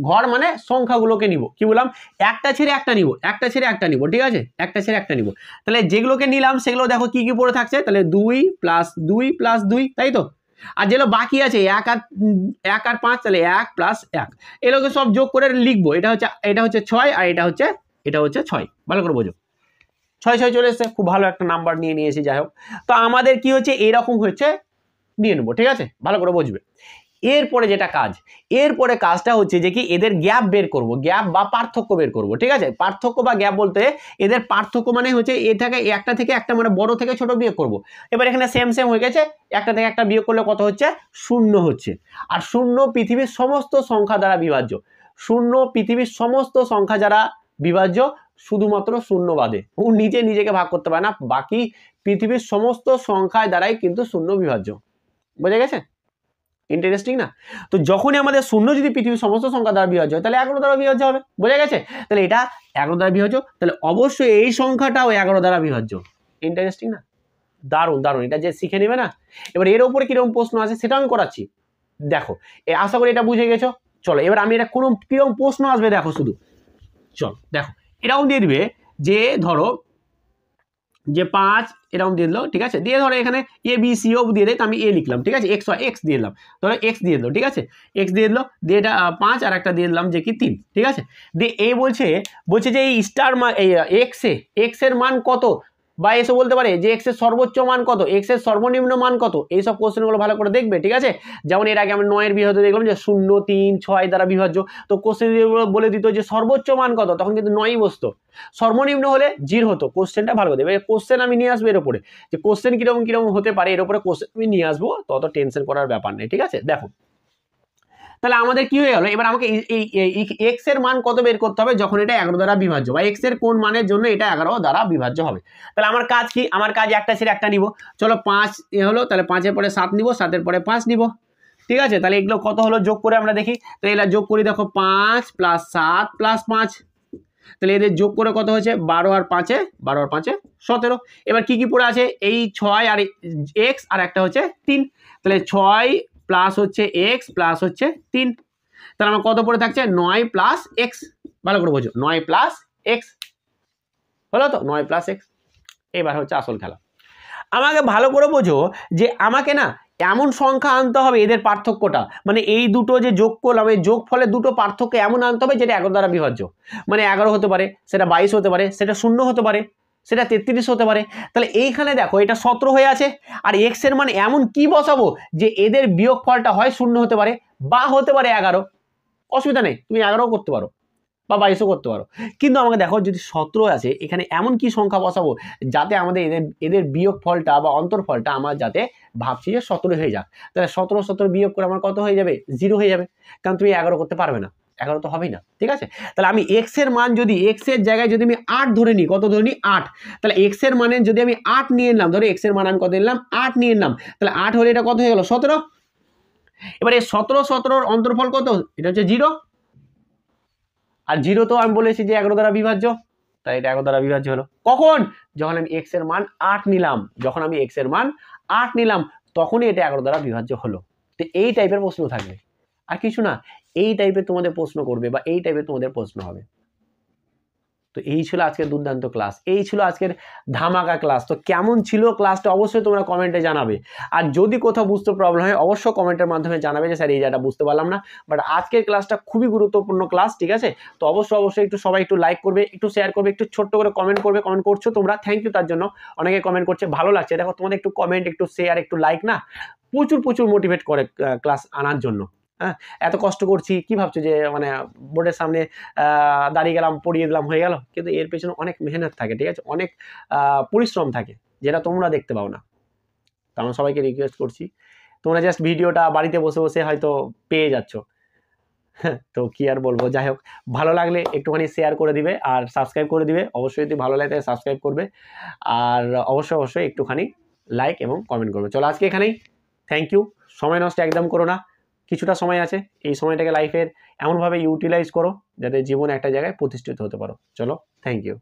ঘর মানে সংখ্যাগুলোকে নিব, কি বললাম, একটা ছেড়ে একটা নিব, একটা ছেড়ে একটা নিব, ঠিক আছে, একটা ছেড়ে একটা নিব। তাহলে যেগুলোকে নিলাম সেগুলো দেখো কি কি পড়ে থাকছে, তাহলে 2 + 2 + 2, তাই তো। আর যেগুলো বাকি আছে 1 আর 5, তাহলে 1 + 1, এগুলোকে সব যোগ করে লিখবো। এটা হচ্ছে 6 আর এটা হচ্ছে 6, ভালো করে বোঝো। 6 চলে এসছে, খুব ভালো একটা নাম্বার নিয়ে নিয়েছি, যাই হোক। তো আমাদের কি হচ্ছে এরকম হচ্ছে নিয়ে নেবো, ঠিক আছে, ভালো করে বুঝবে। এরপরে যেটা কাজ, এরপরে কাজটা হচ্ছে যে কি এদের গ্যাপ বের করব, গ্যাপ বা পার্থক্য বের করব, ঠিক আছে। পার্থক্য বা গ্যাপ বলতে এদের পার্থক্য মানে হচ্ছে এটাকে একটা থেকে একটা মানে বড় থেকে ছোট বিয়োগ করব। এবার এখানে সেম হয়ে গেছে, একটা থেকে একটা বিয়োগ করলে কত হচ্ছে 0 হচ্ছে। আর 0 পৃথিবীর সমস্ত সংখ্যা দ্বারা বিভাজ্য, 0 পৃথিবীর সমস্ত সংখ্যা যারা বিভাজ্য, শুধুমাত্র 0 বাদে। ও নিজেকে ভাগ করতে পারে না, বাকি পৃথিবীর সমস্ত সংখ্যায় দ্বারাই কিন্তু 0 বিভাজ্য, বোঝা গেছে। ইন্টারেস্টিং না? তো যখনই আমাদের 0 যদি পৃথিবীর সমস্ত সংখ্যা দ্বারা বিভাজ্য হয় তাহলে 11 দ্বারা বিভাজ্য হবে, বোঝা গেছে। তাহলে এটা 11 দ্বারা বিভাজ্য, তাহলে অবশ্যই এই সংখ্যাটাও 11 দ্বারা বিভাজ্য। ইন্টারেস্টিং না? দারুণ, এটা যে শিখে নেবে না। এবার এর উপরে কিরকম প্রশ্ন আছে সেটা আমি করাচ্ছি, দেখো আশা করি এটা বুঝে গেছো। চলো এবার আমি এটা কিরকম প্রশ্ন আসবে দেখো, শুধু চলো দেখো এরকম দিয়ে দিবে যে ধরো যে 5 এরকম দিয়ে দিল, ঠিক আছে, দিয়ে ধরো এখানে ABC ও দিয়ে দেয়, তো আমি A লিখলাম, ঠিক আছে, x দিয়ে দিলাম, ধরো x দিয়ে দিল, ঠিক আছে, x দিয়ে দিল, দিয়ে এটা 5 আর একটা দিয়ে দিলাম যে কি 3, ঠিক আছে। দিয়ে এ বলছে যে এই স্টার মান এই x এর মান কত, বা এসে বলতে পারে যে x এর সর্বোচ্চ মান কত, x এর সর্বনিম্ন মান কত, এইসব কোশ্চেনগুলো ভালো করে দেখবে, ঠিক আছে। যেমন এর আগে আমি 9 এর বিভাজ্য দেখলাম যে 0 3 6 দ্বারা বিভাজ্য, তো কোশ্চেন বলে দিত যে সর্বোচ্চ মান কত, তখন কিন্তু 9ই বসতো, সর্বনিম্ন হলে 0 হতো। কোশ্চেনটা ভালো করে দেবে, কোশ্চেন আমি নিয়ে আসবো এর উপরে, যে কোশ্চেন কিরকম হতে পারে এর উপরে কোশ্চেন আমি নিয়ে আসবো, তত টেনশন করার ব্যাপার নেই, ঠিক আছে। দেখো তাহলে আমাদের কি হয়ে গেল, এবার আমাকে এই x এর মান কত বের করতে হবে যখন এটা 11 দ্বারা বিভাজ্য, বা x এর কোন মানের জন্য এটা 11 দ্বারা বিভাজ্য হবে। তাহলে আমার কাজ কি, আমার কাজ একটা ছেড়ে একটা নিব। চলো 5 হলো, তাহলে 5 এর পরে 7 নিব, 7 এর পরে 5 নিব, ঠিক আছে। তাহলে এগুলো কত হলো যোগ করে আমরা দেখি, তাহলে এগুলো যোগ করি, দেখো 5 + 7 + 5, তাহলে এদের যোগ করে কত হয়েছে 12 আর 5 17। এবার কি কি পড়ে আছে, এই 6 আর x আর একটা হচ্ছে 3, তাহলে 6 প্লাস হচ্ছে x প্লাস হচ্ছে 3, তাহলে আমার কত পড়ে থাকছে 9 + x, ভালো করে বোঝো, 9 + x হলো তো, 9 + x। এবার হচ্ছে আসল খেলা, আমাকে ভালো করে বোঝো যে আমাকে না এমন সংখ্যা আনতে হবে এদের পার্থক্যটা, মানে এই দুটো যে যোগ করলাম এই যোগ ফলে দুটো পার্থক্য এমন আনতে হবে যেটা 11 দ্বারা বিভাজ্য, মানে 11 হতে পারে, সেটা 22 হতে পারে, সেটা 0 হতে পারে, সেটা 33 হতে পারে। তাহলে এইখানে দেখো এটা 17 হয়ে আছে, আর x এর মান এমন কি বসাবো যে এদের বিয়োগ ফলটা হয় 0 হতে পারে বা হতে পারে 11, অসুবিধা নেই, তুমি 11ও করতে পারো বা 22ও করতে পারো, কিন্তু আমাকে দেখো যদি 17 আছে এখানে এমন কি সংখ্যা বসাবো যাতে আমাদের এদের বিয়োগ ফলটা বা অন্তর্ফলটা আমার যাতে ভাবছি যে 17 হয়ে যাক, তাহলে 17 বিয়োগ করে আমার কত হয়ে যাবে 0 হয়ে যাবে, কারণ তুমি 11 করতে পারবে না। 11 তো হবেই না, ঠিক আছে। তাহলে আমি এক্স এর মান যদি এক্স এর জায়গায় যদি আমি 8 ধরে নিই, কত ধরে নিই 8, তাহলে এক্স এর মানে যদি আমি 8 নিয়ে নিলাম, ধরে এক্স এর মান আমি কত নিলাম 8 নিয়ে নিলাম, তাহলে 8 হলে এটা কত হয়ে গেল 17। এবারে 17 অন্তর্ফল কত, এটা হচ্ছে 0, আর 0 তো আমি বলেছি যে 11 দ্বারা বিভাজ্য, তাই এটা 11 দ্বারা বিভাজ্য হলো। কখন, যখন আমি এক্স এর মান 8 নিলাম, যখন আমি এক্স এর মান 8 নিলাম তখনই এটা 11 দ্বারা বিভাজ্য হলো। তো এই টাইপের প্রশ্ন থাকবে, আর কিছু না, এই টাইপের তোমাদের প্রশ্ন করবে বা এই টাইপের তোমাদের প্রশ্ন হবে। তো এই ছিল আজকের দুর্দান্ত ক্লাস, এই ছিল আজকের ধামাকা ক্লাস। তো কেমন ছিল ক্লাসটা অবশ্যই তোমরা কমেন্টে জানাবে, আর যদি কোথাও বুঝতে প্রবলেম হয় অবশ্যই কমেন্টের মাধ্যমে জানাবে যে স্যার এই জায়গাটা বুঝতে পারলাম না। বাট আজকের ক্লাসটা খুবই গুরুত্বপূর্ণ ক্লাস, ঠিক আছে। তো অবশ্যই একটু সবাই একটু লাইক করবে, একটু শেয়ার করবে, একটু ছোট্ট করে কমেন্ট করবে, কমেন্ট করছো তোমরা, থ্যাংক ইউ তার জন্য। অনেকে কমেন্ট করছে, ভালো লাগছে, দেখো তোমাদের একটু কমেন্ট, একটু শেয়ার, একটু লাইক না প্রচুর মোটিভেট করে ক্লাস আনার জন্য। হ্যাঁ, এত কষ্ট করছি, কি ভাবছো যে মানে বোর্ডের সামনে দাঁড়িয়ে গেলাম, পড়িয়ে দিলাম, হয়ে গেল? কিন্তু এর পেছনে অনেক মেহনত থাকে, ঠিক আছে, অনেক পরিশ্রম থাকে, যেটা তোমরা দেখতে পাও না। তো আমরা সবাইকে রিকোয়েস্ট করছি, তোমরা জাস্ট ভিডিওটা বাড়িতে বসে বসে হয়তো পেয়ে যাচ্ছ, তো কি আর বলবো। যাই হোক, ভালো লাগলে একটুখানি শেয়ার করে দিবে আর সাবস্ক্রাইব করে দিবে, অবশ্যই যদি ভালো লাগে তাহলে সাবস্ক্রাইব করবে, আর অবশ্যই একটুখানি লাইক এবং কমেন্ট করবে। চলো আজকে এখানেই, থ্যাংক ইউ। সময় নষ্ট একদম করো না, কিছুটা সময় আছে, এই সময়টাকে লাইফের এমনভাবে ইউটিলাইজ করো যাতে জীবনে একটা জায়গায় প্রতিষ্ঠিত হতে পারো। চলো, থ্যাংক ইউ।